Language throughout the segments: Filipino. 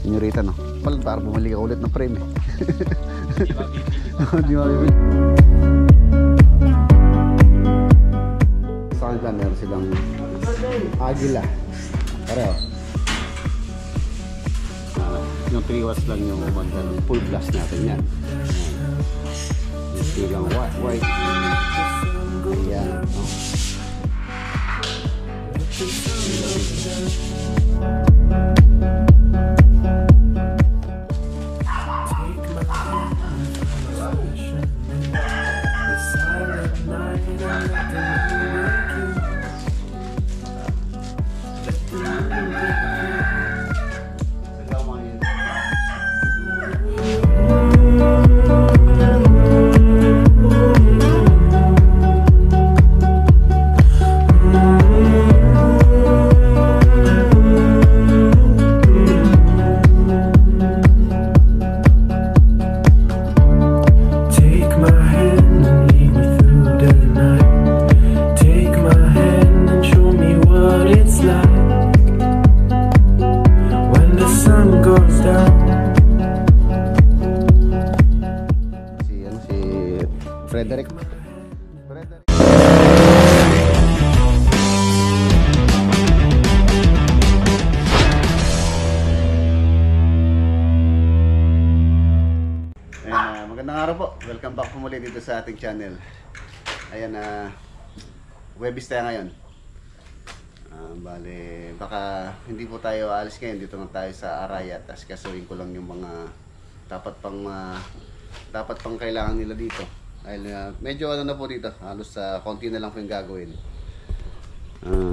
Senyorita, no? Para bumalik ka ulit ng frame eh. Di mabibili. Sa kanila meron silang Agila. Pareho. Yung 3 watts lang yung full blast natin yan. Yung silang white. Ayan. Frederick. Magandang araw po. Welcome back po muli dito sa ating channel. Ayan, Webis tayo ngayon. Bale, baka hindi po tayo aalis ngayon. Dito lang tayo sa Arayat. Tapos kasuhin ko lang yung mga dapat pang kailangan nila dito. Dahil medyo ano na po dito, halos konti na lang po yung gagawin.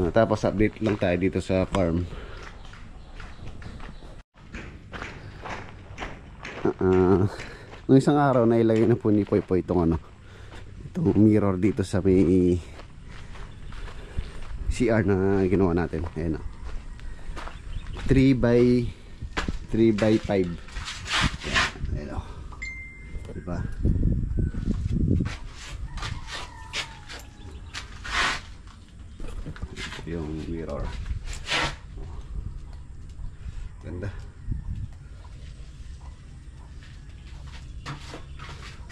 Tapos update lang tayo dito sa farm. Nung isang araw na ilagay na po ni Poy Poy itong mirror dito sa may CR na ginawa natin. Ayan, 3x5. Ayan, diba? Yung mirror ganda.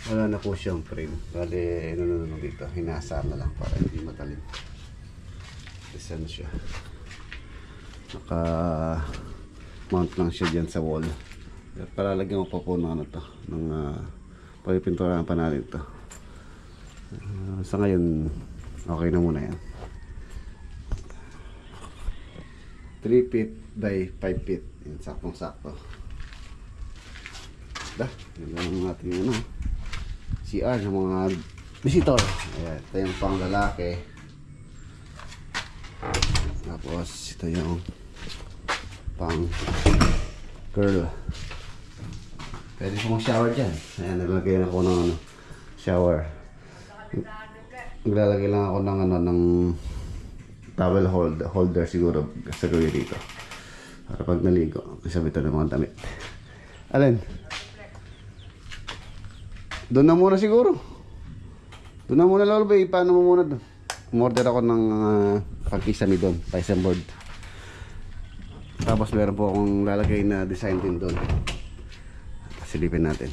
Wala na po siyang frame. Bale, ano dito, hinasar na lang para hindi matalim. Isa na siya, naka mount lang siya dyan sa wall. Palalagyan ko po ng ng pagpinturahan pa natin ito. Sa ngayon okay na muna yan. 3 feet by 5 feet. Yan, saktong sakto. Yan lang ating CR ng mga visitor. Ayan, ito yung pang lalaki. Tapos ito yung pang girl. Pwede po mag shower dyan. Ayan, nalagay na ako ng shower. Naglalagay lang ako ng ng towel holder siguro sa gawin dito para pag naligo kasabitan ng mga damit. Alin? Doon na muna siguro. Doon na muna lalabay. Paano mo muna doon? Umorder ako ng pagkisami doon, Tyson board. Tapos meron po akong lalagay na design din doon. Silipin natin.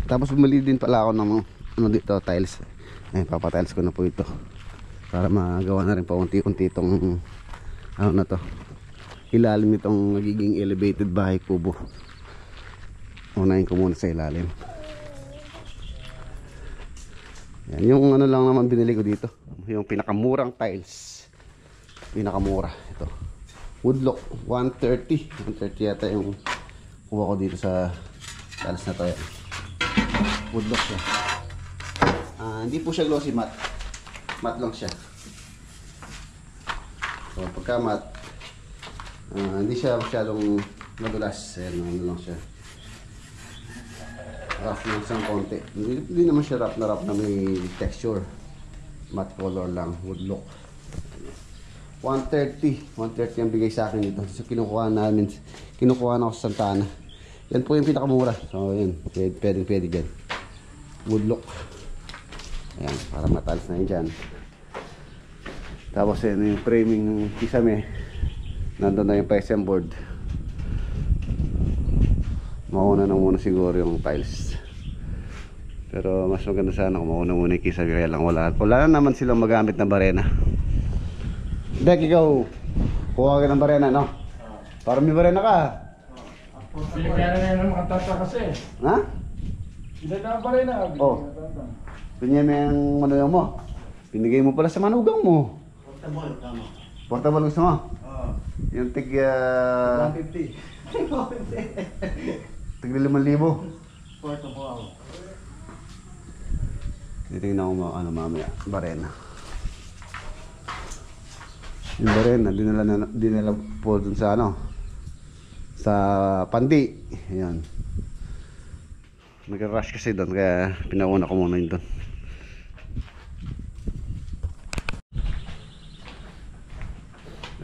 Tapos bumili din pala ako ng dito, tiles. Ayun, papatiles ko na po ito para magawa na rin pa unti-unti itong ilalim nitong nagiging elevated bahay kubo. Unahin ko muna sa ilalim. Yan, yung lang naman binili ko dito, yung pinakamurang tiles. Pinakamura ito, woodlock 130 yata yung kuha ko dito sa tiles na to. Yan, woodlock siya. Hindi po siya glossy matte. Matte lang siya. So pagka matte, hindi siya masyadong madulas. Ayan, ano lang siya. Rough lang siyang konti. Hindi naman siya rough na may texture. Matte color lang, woodlock. 130 ang bigay sa akin dito. So kinukuha na ako sa Santana. Yan po yung pinakamura. So yan, pwede dyan. Woodlock. Ayan, para matalis na yun dyan. Tapos yan yung framing ng kisame. Nandun na yung PSM board. Mauna na muna siguro yung tiles. Pero mas maganda sana kung mauna muna yung kisa, kaya lang wala na naman silang magamit na barena. Dek, ikaw kuha ka ng barena, no? Para may barena ka. Pinagkaya na yung mga tata kasi. Ha? Ilan na ba rin na? Oh. Pinya mo yung ano mo. Pinigay mo pala sa manugang mo. Portable, tama. Portable gusto mo? Oo. Yung tig 150. tig 5,000. Portable. Titingnan ko ano mamaya. Barena. Yung barena, dinala po dun sa ano. Sa Pandi. Ayan. Nag-rush kasi doon kaya pinauna ko muna yun doon.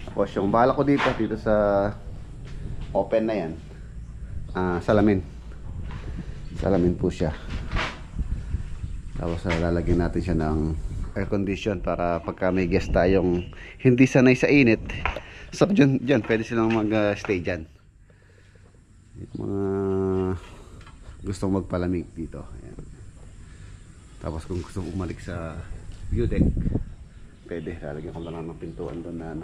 Tapos yung bala ko dito sa open na yan, salamin po siya. Tapos lalagyan natin siya ng air condition para pagka may guest tayong hindi sanay sa init, so dyan pwede silang mag stay dyan. Mga gustong magpalamig dito. Ayan. Tapos kung gusto umalik sa view deck, pwede. Lalagyan ko lang ng pintuan doon na ano,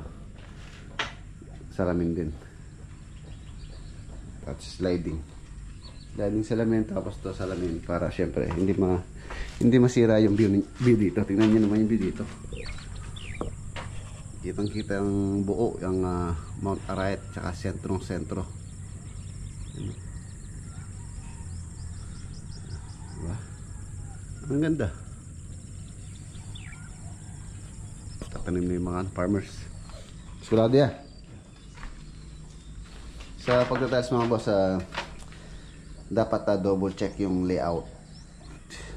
salamin din. Tapos sliding salamin, tapos to salamin para syempre hindi masira yung view dito. Tingnan niyo naman yung view dito. Kitang kita ang buo yung Mount Arayat tsaka sentro. Diba? Ang ganda. Tatanim na yung mga farmers. Sigurado yan. Sa pagtatiles mga boss, dapat double check yung layout.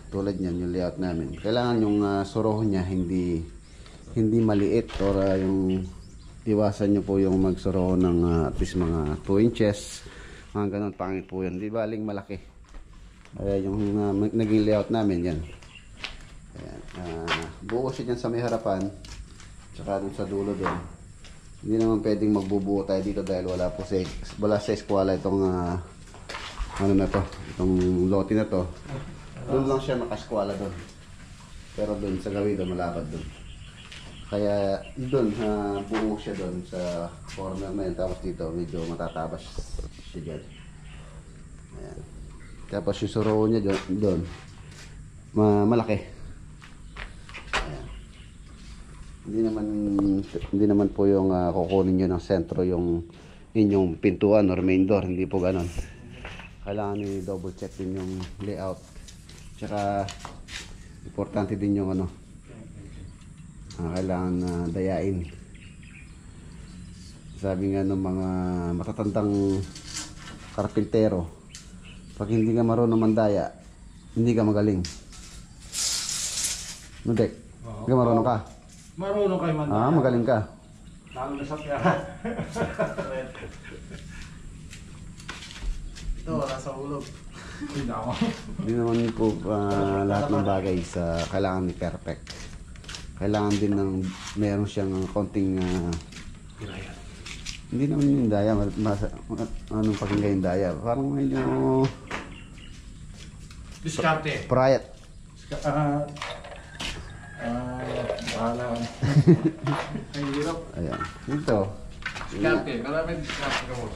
Tulad niyan yung layout namin. Kailangan yung soroho niya hindi maliit, or yung iwasan nyo po yung magsoroho ng at least mga 2 inches. Mga ganun, pangit po yun. Di baling malaki. Yung naging layout namin yan. Ayan. Buo siya dyan sa may harapan, tsaka dun sa dulo dun. Hindi naman pwedeng magbubuo tayo dito dahil wala sa eskwela itong ano na to, itong lote na to. Doon lang siya nakaskwala doon. Pero doon sa gawin doon, malapad doon. Kaya doon, buo siya doon sa corner na yun. Tapos dito, medyo matatabas siya dyan. Ayan. Tapos yung suro niya doon, malaki. Ayan. Hindi naman po yung kukunin nyo ng sentro yung inyong pintuan or main door. Hindi po ganon. Kailangan ni double check din yung layout. Tsaka importante din yung ano, kailangan dayain. Sabi nga ng mga matatandang karpintero, pag hindi ka marunong mandaya, hindi ka magaling. Nudek, hindi ka marunong ka? Marunong kayo mandaya. Magaling ka. Lalo na sa piyara. Ito, wala sa ulog. Hindi naman po lahat ng bagay sa kailangan ni perfect. Kailangan din ng meron siyang konting hindi naman yung daya, anong pakinggan yung daya, parang medyo Diskarte. prayat. Bahala. Ay, hirap. Ayan, ito Diskarte, marami diskarte ka mo.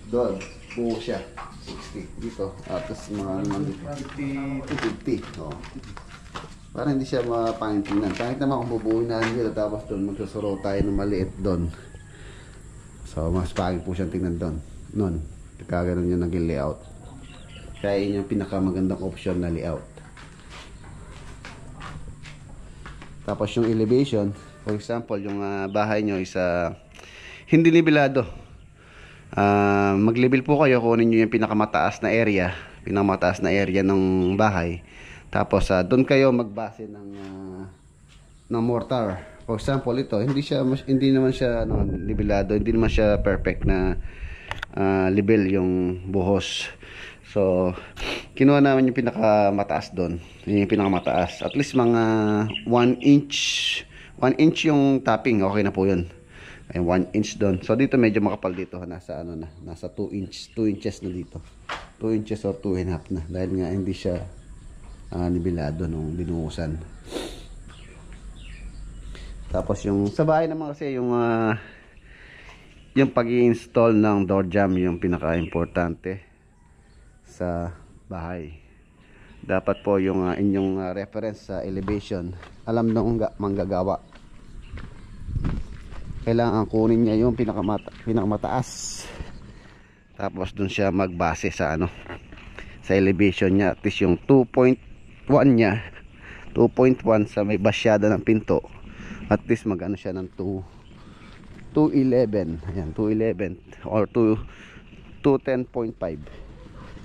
doon, buo siya 60 dito, tapos mga 50. Oh. Para hindi siya mapangintinan. Kahit naman kung bubuuin na nila, tapos doon magsusuro tayo ng maliit doon. So mas pangit po siyang tingnan doon. Noon, kagano'n yung naging layout. Kaya yun yung pinakamagandang option na layout. Tapos yung elevation, for example, yung bahay nyo is hindi nibilado. Mag-level po kayo, kunin nyo yung pinakamataas na area ng bahay. Tapos doon kayo magbase ng mortar. For example, ito hindi naman siya nibilado, hindi naman siya perfect na level yung buhos. So kinuha namin yung pinakamataas doon. Yung pinakamataas. At least mga 1 inch yung topping, okay na po 'yun. Ay 1 inch doon. So dito medyo makapal dito, nasa ano na, nasa 2 inches na dito. 2 inches or 2.5 na dahil nga hindi siya nibilado nung binuhusan. Tapos yung sa bahay naman kasi yung pag-i-install ng door jamb yung pinaka-importante sa bahay. Dapat po yung inyong reference sa elevation alam nung manggagawa. Kailangan kunin niya yung pinakamataas. Tapos dun siya magbase sa sa elevation niya. At least yung 2.1 niya, 2.1 sa may basyada ng pinto. At least mag siya ng 211. Ayan, 211 or 210.5.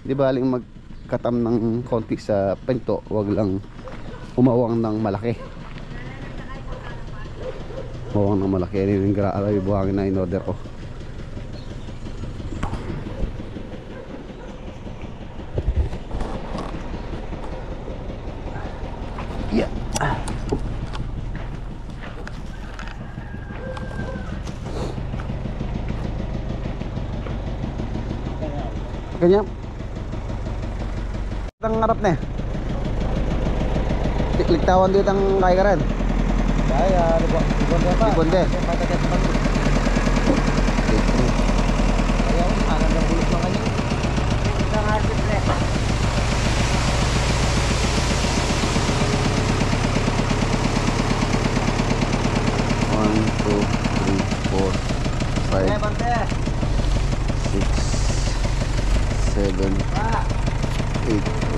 Di baling magkatam ng konti sa pinto, wag lang umawang ng malaki. Umawang ng malaki. Yan yung grabe buhangin na in-order ko. Yeah. Ganyan. Ang harap na eh. Liktawan dito ang kaya ka rin. Kaya, Libonde. Kaya, sana ng bulok na kanya. Isang harap na.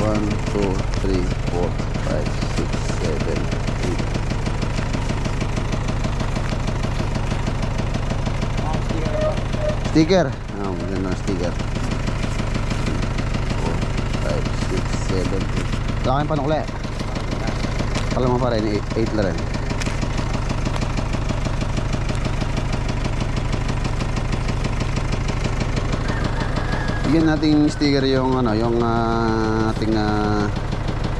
1, 2, 3, 4, 5, 6, 7, 8. Sticker. Maganda na sticker. 4, 5, 6, 7, 8. Laking panukli. Pala mo pa rin, 8 na rin. Bigyan natin sticker yung yung ating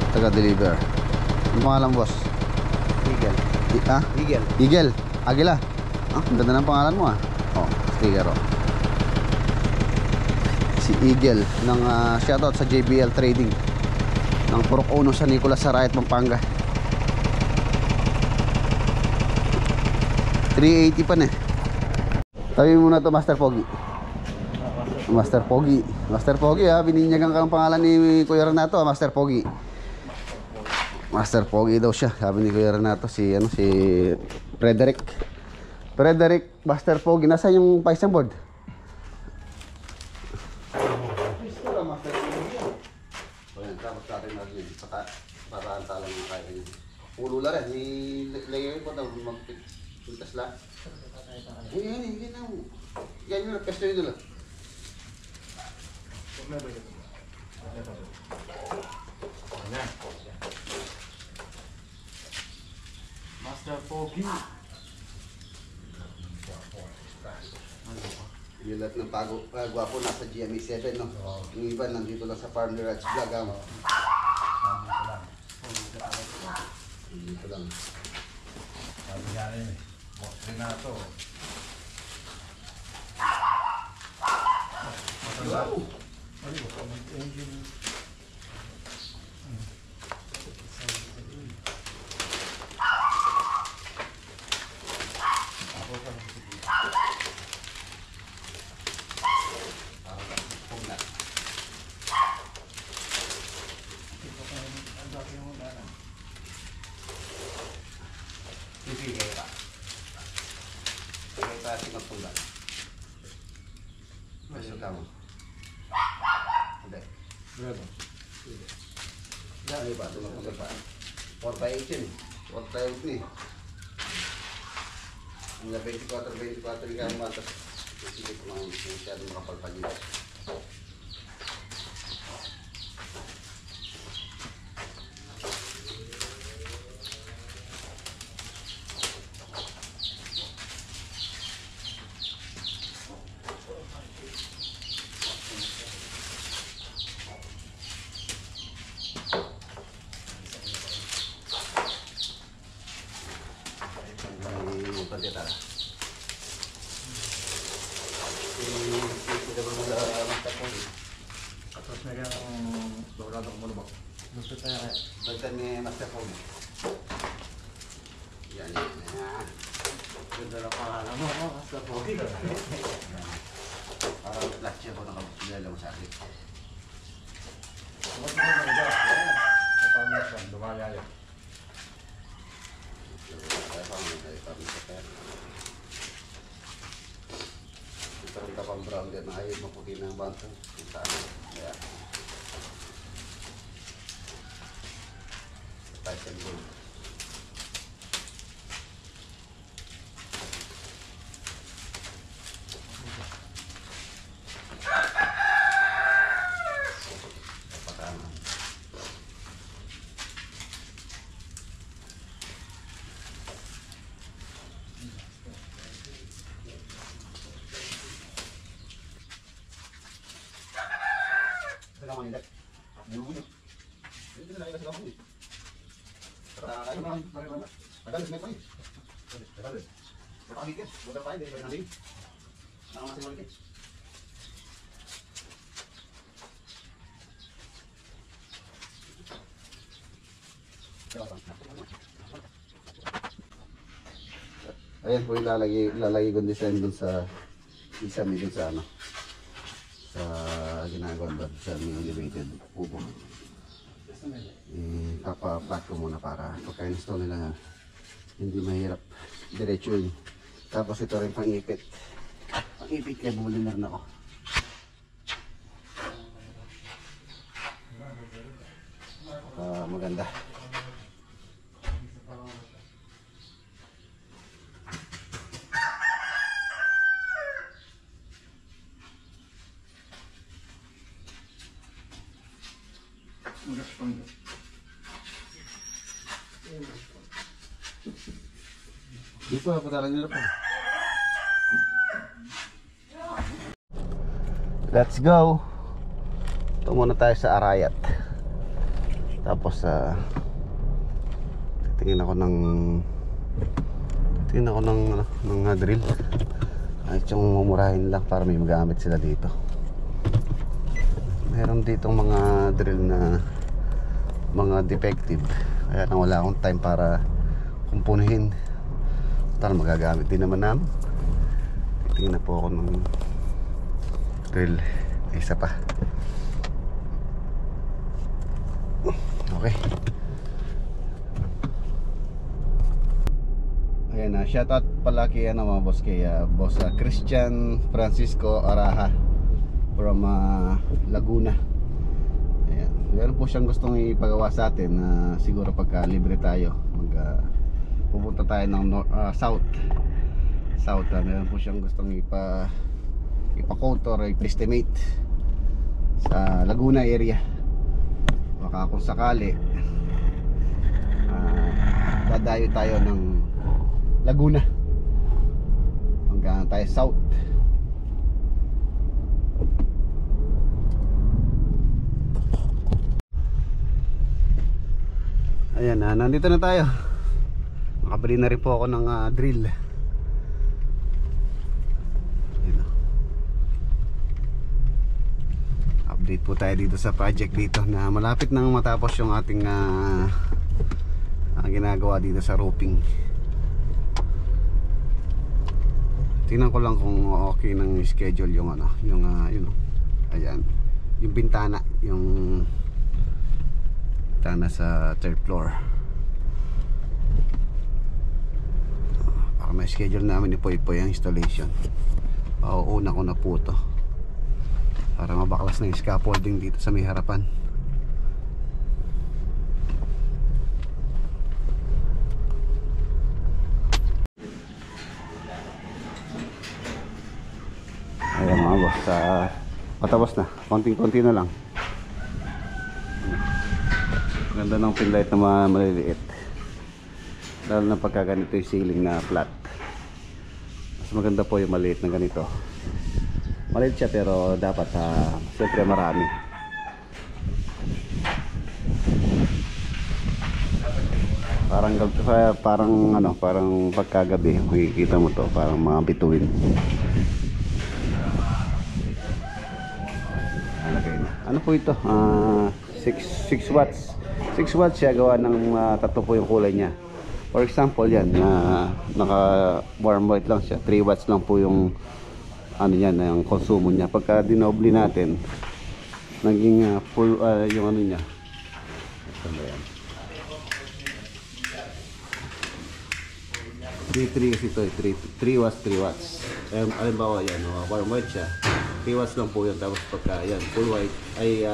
taga-deliver. Ano pangalan, boss? Eagle. Eagle. Eagle. Agila. Ang ganda ng pangalan mo sticker Si Eagle ng shoutout sa JBL Trading ng Purok Uno sa Nicolas Sarayat, Pampanga. 380 pa na eh. Tabi muna to, Master Pogi. Master Pogi. Master Pogi bininyagan ka ng pangalan ni Kuya Renato, Master Pogi. Master Pogi daw siya, sabi ni Kuya Renato. Si Frederick. Master Pogi. Nasaan yung Python board? Tapos natin natin para antalang yung kaya niya. Ulo na rin, ilagay ko daw magpintas lang. Hindi na. Yan yung pesto yun lang. Master Pogi. Yung lahat ng gwapo nasa GMA 7, no? Yung iba nandito lang sa Farm Garage Vlog, Dito lang. Sabi niya rin eh. Boss Renato. Bibigay pa. Bibigay pa ating magpunggal. Masuk ka mo. Hindi. Bravo. Dami ba? Tumapunggal pa. 4x8 yun. 4x8 ni. Hanggang 24 yung kaya matas. Sige ko mga masyadong makapagpagin. Balitan ni Master Phone. Yan, yan, yan. Ganda na pangalan mo, Master Phone. Parang flat siya ko nakapagsilala mo sa akin. Dumaya yan. Ito rin ka pang brown din. Ayaw mapugi ng banto. Ito ano. Kaya. Titan gold. Patama. Saka manilak. Bulu-bulu. Ini kita lagi kasih lampu. Tayo naman, pare-pare. Tagalis may pay. Tagalis. Kapagikit, buta pa hindi pa natin. Nakamasing malikit. Ayan po yung lalagay kong design dun sa isa may dun sa ano sa ginagawa doon sa elevated upo. Papa-pack ko muna para pagka-install nila hindi mahirap diretso yun. Tapos ito rin pang-ipit kaya bumuli na rin ako. Maganda. Dito ako talaga nila pa. Let's go. Ito muna tayo sa Arayat. Tapos titingin ako ng drill. Ay yung mumurahin lang para may magamit sila dito. Meron ditong mga drill na mga defective. Kaya nang wala akong time para kumpunin. Tara magagamit din naman namin. Titingin na po ako ng drill. Isa pa. Okay. Ayan na, shoutout pala kay mga boss, kay boss Christian Francisco Araha from Laguna. Ayan, meron po siyang gustong ipagawa sa atin na siguro pagka libre tayo pupunta tayo ng south. Meron po siyang gustong ipa-quote or ipa-estimate sa Laguna area. Baka kung sakali dadayo tayo ng Laguna hanggang tayo south. Ayan na, nandito na tayo. Nakabili na rin po ako ng drill. Update po tayo dito sa project dito na malapit nang matapos yung ating ginagawa dito sa roofing. Tingnan ko lang kung okay ng schedule yung yun ayan, yung bintana sa third floor. Para may schedule namin ipoy-ipoy ang installation. Pauuna ko na po to para mabaklas na yung scaffolding dito sa may harapan. Ayan mga boss, patapos na, konting-konti na lang. Ganda ng pinlight na maliliit, lalo na pagka ganito yung ceiling na flat. Mas maganda po yung maliit na ganito. Maliit siya pero dapat siyempre marami. Parang pagkagabi makikita mo to, parang mga bituin. Ano po ito? 6 watts 6 watts siya, gawa ng tatlo po yung kulay niya. For example yan, naka warm white lang siya, 3 watts lang po yung ano yan, yung konsumo niya. Pagka dinoble natin, naging full yung ano niya. Ito ba yan? 3 kasi ito, 3 watts, 3 watts. Alimbawa yan, warm white siya, 3 watts lang po yun. Tapos pagka yan, full white, ay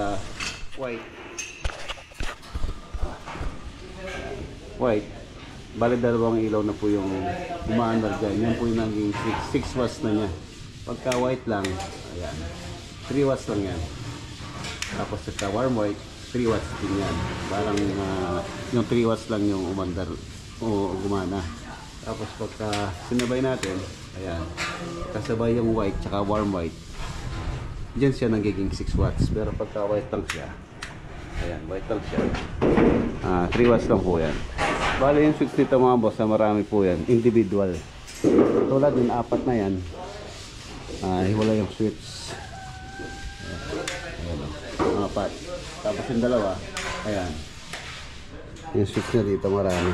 white, bali dalawang ilaw na po yung umaandar dyan. Yan po yung naging 6 watts na niya. Pagka white lang, ayan, 3 watts lang yan. Tapos pagka warm white, 3 watts din yan. Parang yung 3 watts lang yung umandar o gumana. Tapos pagka sinabay natin, ayan, kasabay yung white tsaka warm white, dyan siya nagiging 6 watts. Pero pagka white lang siya, ayan, white lang siya, 3 watts lang po yan. Bali yung switch nito mga boss, marami po yan, individual. Tulad yung 4 na yan, hiwala yung switch. Ayan, yung 4. Tapos yung dalawa, ayan, yung switch na dito marami.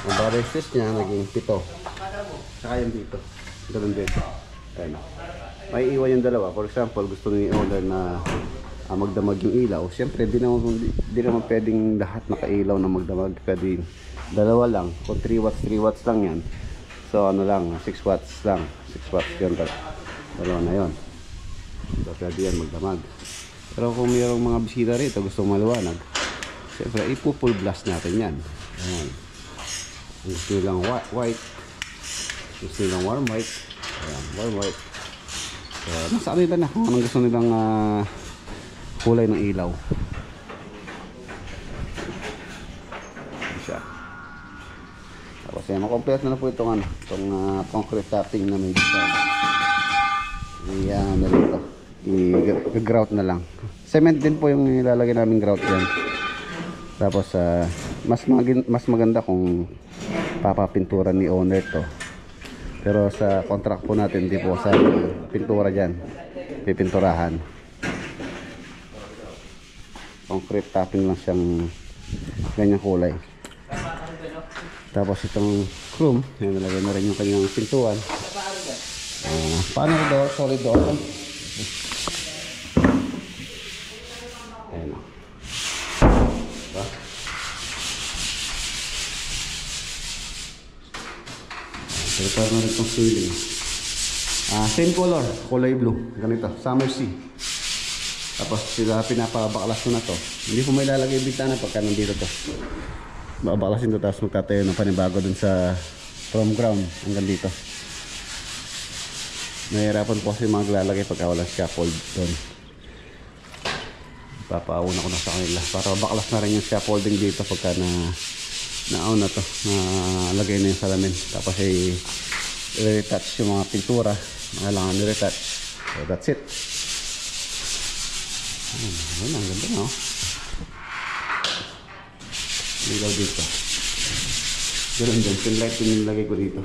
Ang bali switch niya naging 7. Saka yung dito, ganun din. Ayan, may iwan yung dalawa. For example, gusto nyo i-order na magdamag yung ilaw. Siyempre, di naman pwedeng lahat nakailaw na magdamag. Pwede dalawa lang. Kung 3 watts lang yan. So ano lang, 6 watts lang. 6 watts yun. Dalawa na yun. So pwede yan magdamag. Pero kung mayroong mga bisita rito, gusto maliwanag, siyempre, ipo-full blast natin yan. Ayan. Gusto nilang white. Gusto nilang warm white. Ayan, warm white. So, nasa nila na kung anong gusto nilang kulay ng ilaw. Siya. Tapos yan, makompleto na po itong concrete topping na may design. Iyan na rito. I-grout na lang. Cement din po yung ilalagay namin grout yan. Tapos mas maganda kung papapintura ni owner to. Pero sa contract po natin, hindi po sa pintura dyan pipinturahan. Concrete topping lang siyang ganyang kulay. Tapos itong chrome, yan, nalagay na rin yung kanyang pintuan. Paano ito? Solid door. Ayan o. Diba? Prepare na rin itong ceiling. Same color, kulay blue. Ganito, summer sea. Tapos sila pinapabaklas ko na to. Hindi ko may lalagay yung bintana pagka nandito to. Babaklasin to, tapos magtatayo ng panibago dun sa from ground hanggang dito. Nahihirapan po kasi maglalagay pagka walang scaffold doon. Papauna ko na sa kanila para baklas na rin yung scaffolding dito pagka na to, na lagay na yung salamin. Tapos ay i-retouch yung mga pintura na kailangan i-retouch. So that's it. Ayun, ang ganda no? Ilaw dito. Ganun din, pin light yung nilagay ko dito.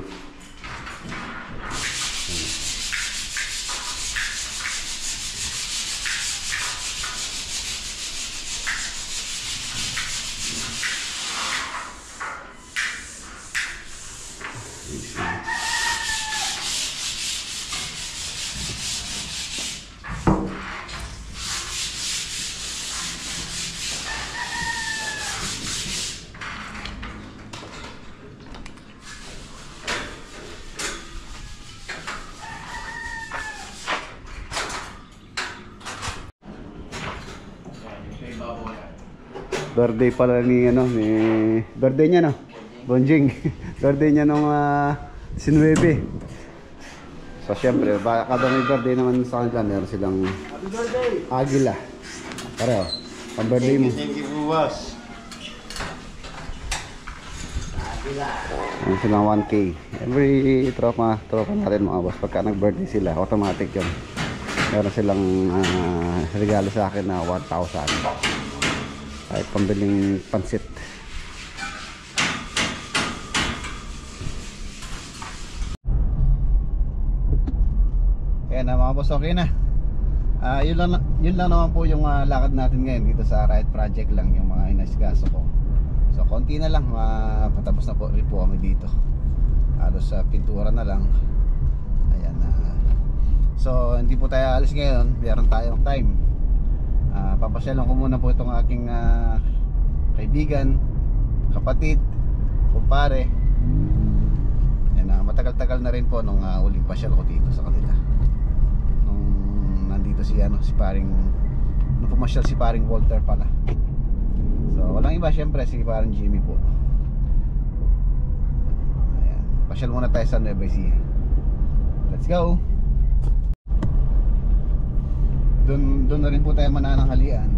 Birthday pala ni birthday niya no? Bonjing. Birthday niya nung 19. So syempre, kada may birthday naman sa kanila, meron silang agila. Pareho, ang birthday mo. Thank you boss. Meron silang 1K. Every tropa natin mga boss, pagka nag-birthday sila, automatic yun. Meron silang regalo sa akin na 1,000. Kahit pambiling pansit. Ayan na mga boss, okay na. Yun lang naman po yung lakad natin ngayon dito sa Riot Project lang, yung mga inasikaso ko. So konti na lang, patapos na po rin po kami dito. Halos sa pintura na lang. Ayan. So hindi po tayo alis ngayon, meron tayong time. Papasyalan ko muna po itong aking kaibigan, kapatid, kumpare. Ayan, matagal-tagal na rin po nung uling pasyal ko dito sa kanila. Nandito si paring nung pumasyal si paring Walter pala. So walang iba syempre si paring Jimmy po. Ayan, pasyal muna tayo sa Nueva Ecija. Let's go. Doon na rin po tayo manananghalian.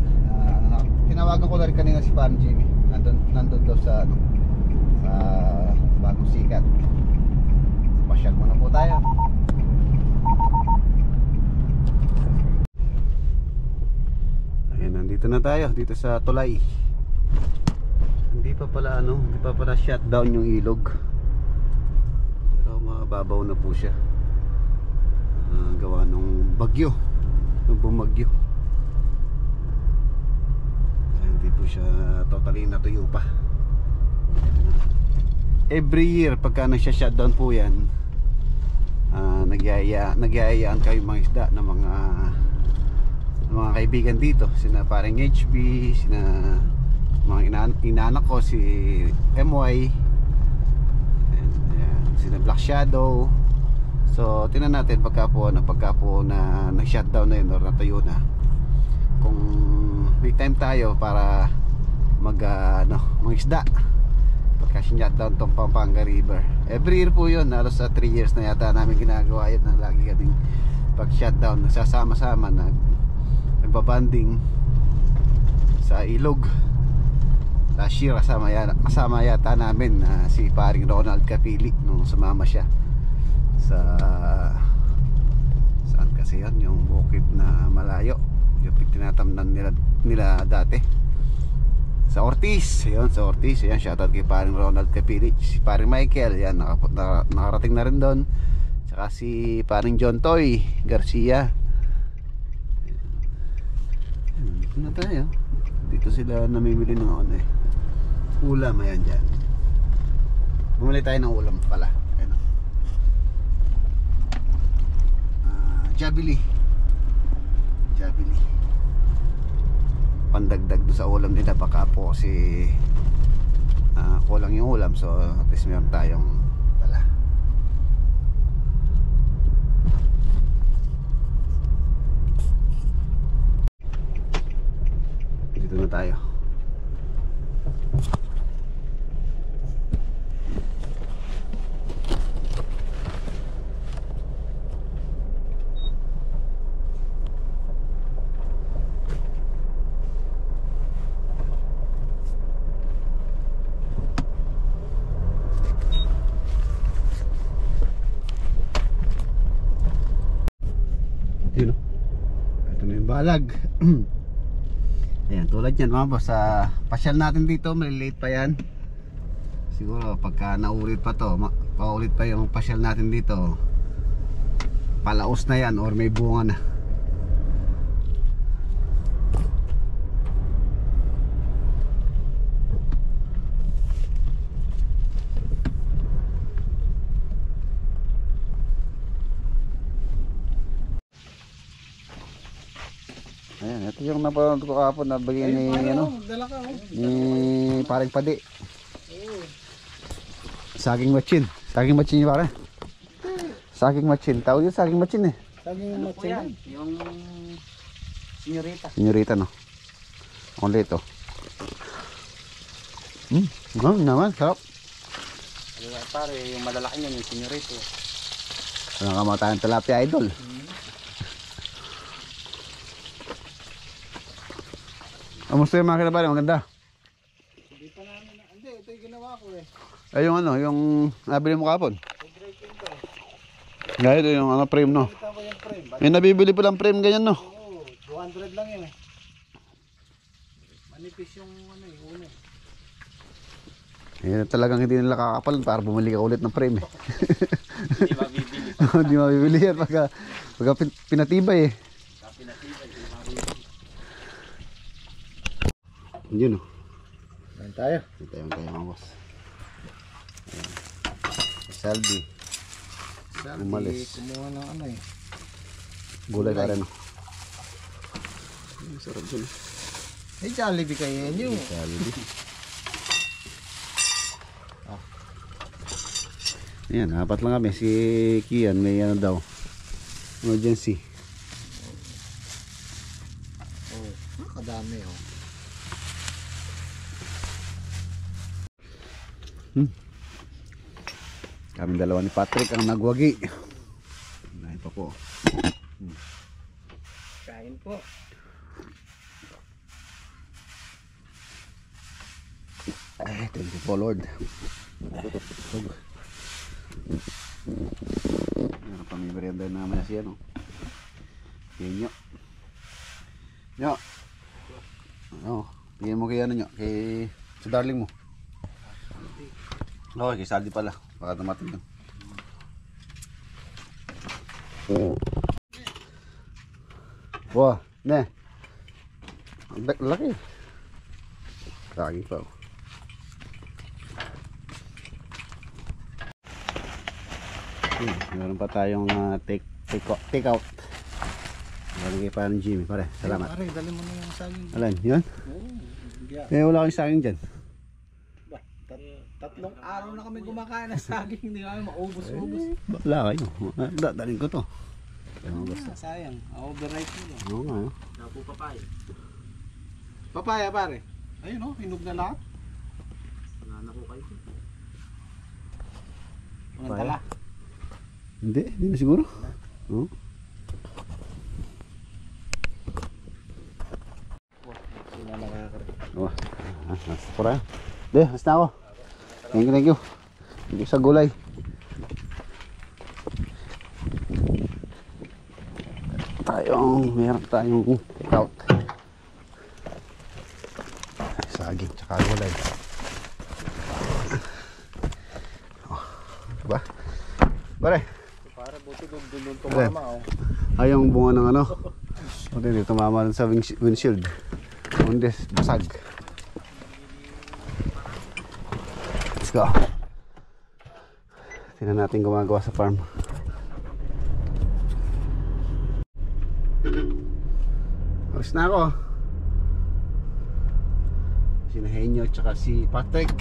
Tinawagan ko na rin kanina si paring Jimmy. Nandun daw sa sa Bagong Sikat. Pasyal muna po tayo. Nandito na tayo dito sa Tulay. Hindi pa pala shutdown yung ilog. Pero mababaw na po siya. Gawa nung bagyo, nung bumagyo. Hindi po siya totally natuyo pa. Every year pagka nagsa-shutdown po yan, nagyayaan kayo mga isda ng mga kaibigan dito, sina paring HB, sina mga inanak ko si MY, ayan, sina Black Shadow. So tingnan natin pagka po na nag-shutdown na yun or natuyo na, kung may time tayo para mag-isda pagka shutdown tong Pampanga River. Every year po yun, halos sa 3 years na yata namin ginagawa yun, na lagi kaming pag-shutdown nagsasama-sama, nagbabanding sa ilog. Last year kasama yata namin si paring Ronald Capili nung sumama siya sa saan kasi yun, yung bukid na malayo, yung tinatamnan nila dati sa Ortiz. Yun, sa Ortiz. Yan, shoutout kay paring Ronald Capili. Si paring Michael, yan, nakarating na rin doon. Tsaka si paring John Toy Garcia. Dito na tayo. Dito sila namimili ng ulam. Ayan dyan. Bumili tayo ng ulam pala. Ayan. Jabili. Pandagdag doon sa ulam nila, baka po kasi kulang yung ulam. So at least meron tayong pala. Dito na tayo. Yun, ito na yung balag. Ayan, tulad yan mga boss, pasyal natin dito, malilate pa yan. Siguro pagka naulit pa to, paulit pa yung pasyal natin dito, palaos na yan or may bunga na. Ayan, ito yung napanood ko kahapon na bagay ni ni paring Padi. Saging machin yung pare. Saging machin, tawag yun saging machin eh. Saging machin yung Senyorita no. Only ito. Naman, sarap. pare, yung malalaki niyan yung senyorito. Walang kamatayang tilapia idol. Kamusta yung makina pare? Maganda? Hindi pa namin, hindi, ito yung ginawa ko eh. Ay yung yung nabili mo kapon? Gaya ito yung frame no? Kita ko yung frame. Yung nabibili pa lang frame ganyan no? Oo, 200 lang yun eh. Manipis yung yung una eh. Talagang hindi nila kakapalan para bumili ka ulit ng frame eh. Hindi mabibili. Hindi mabibili yan pagka pinatibay eh. Yun o. Ayan tayo. Ito yung tayo mga boss. Ayan. Saldi. Umalis. Kumuha ng ano eh. Gulay ka rin. Sarap dyan. May Jollibee kayo yan yung. Saldi. Ayan, apat lang kami. Si Kian may ano daw. Emergency. Oh, kadami oh. Kami dalawa ni Patrick ang nagwagi. Nahin pa po. Kain po. Ay, thank you po Lord. Meron pa may merienda naman na siya no. Yan nyo. Nyo. Ano, bigyan mo kay ano nyo. Kay sa darling mo. Okay, kay Saldi pala. Baka tumating yun. Wah, ne. Ang laki. Lagi pa. Meron pa tayong take out. Maraming pa ng Jimmy, pare. Salamat. Pare, dali mo na yung saging. Alan, yun? Oo. Eh, wala kang saging dyan. Tatlong araw na kami kumakain ng saging. Hindi kami maubos-ubos. Wala kayo. Dalhin ko to. Sayang. Overripe mo. Oo nga. Napo papaya. Papaya pare. Ayun oh, hinog na lahat. Wala na ko kayo. Walang tala. Hindi na siguro. Oo. Sino nakakaroon? Oh, pura. De, hasta na ako. Thank you, thank you. Thank you sa gulay. Meron tayong take out. Saging tsaka gulay. Oh, diba? Pare. Para buti doon tumama oh. Ay, yung bunga ng ano. O din, tumama rin sa windshield. Undes, basag. Let's go. Tingnan natin gumagawa sa farm. Alis na ako. Si Nahenyo tsaka si Patrick.